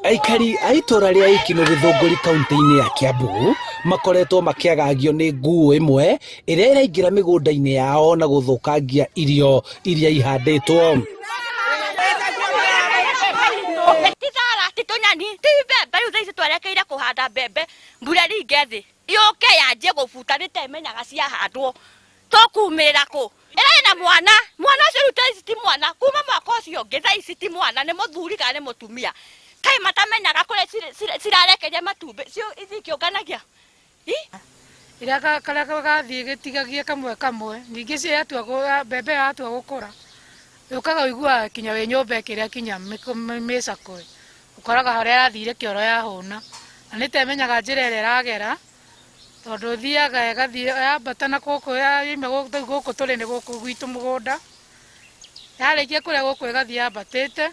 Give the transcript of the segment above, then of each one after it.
Aikari a itora ria Ikino Githunguri kaunti-ini ya Kiambu makoretwo makiagagio ni nguo imwe iria iraingira migunda-ini yao na guthukangia irio iria ihanditwo. Twarekeire kuhanda mbembe mbura ringethi yuke yanjie gubuta ritemenyaga ciahandwo tukumira ku ira na mwana ucio ruta ici mwana kuma mwaka ucio ngi tha ici ti mwana ni muthuri kana ni mutumia kai matamenyaga kuria cirarekeria matumbi cio ici kiunganagia ira kala gathie gitigagie kamwe ningi cia atua mbembe atua gukura ukaga uigua kinya we nyombe kiria kinya micakwe ukoraga haria athire kioro ya huna anitemenyaga njira ira iragera tondu thiaga gathie yambata na guku ime guku turi ni guku gwitu mugunda yarikia kuria guku igathie yambatite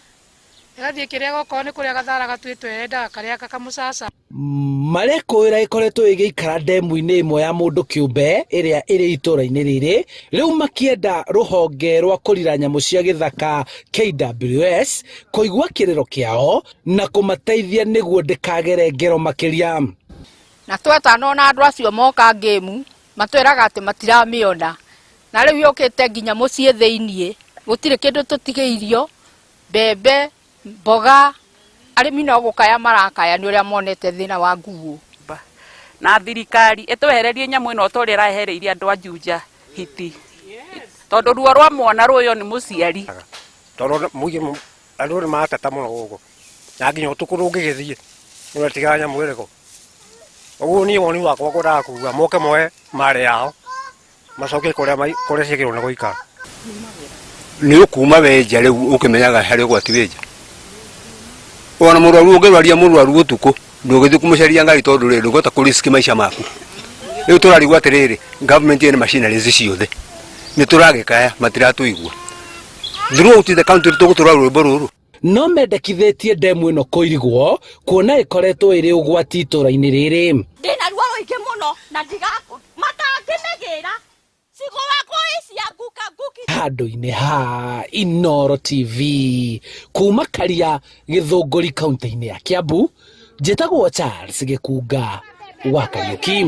igathie kiria goko ni kuria gathara gatwitwe enda karia kakamucaca Marekoira ikoretwo igiikara ndemu-ini imwe ya mundu kiumbe iria iri itura-ini riri riu makienda ruhonge rwa kurira nyamu cia githaka KWS kuigua kiriro kiao na kumateithia niguo ndikagere ngero makiria. Na twetana na andu acio moka ngemu matwiraga ati matiramiona na riu yukite nginya mucii thiini gutire kindu tutigeirio mbembe mboga arimi no gukaya marakaya ni uria monete thina wa nguo na thirikari itwehererie nyamu ino turira hereirie andu a Juja hiti tondu ruo rwa mwana ruyo ni muciari tondu mugi andu ni matata muno gugu na nginya utukuru ngigithie ni tiga nyamu iriko uguo ni woni wakwa kurakuga moke moe mare yao macoke kuria ciekirwo ni guikara ni ukuma wenja riu ukimenyaga hari gwati wenja ona murwaru ungerwaria murwaru utuku ndugithi kumucaria ngari tondu ri ndugota kuriski maisha maku riu turarigwa atiriri government ine machineries ciothe ni turagikaya matiratuigua throughout the country tugutura rwimbo ruru no mendekithitie ndemu ino kuirigwo kuona ikoretwo iri ugwati itura-ini riri. Ndina ruo ruingi muno na ndiga matangimegira ciguragwo icia nguki handu-ini ha Inooro TV kuma Karia Githunguri kaunti-ini ya Kiambu njitagwo Charles Gikunga wa Kariuki.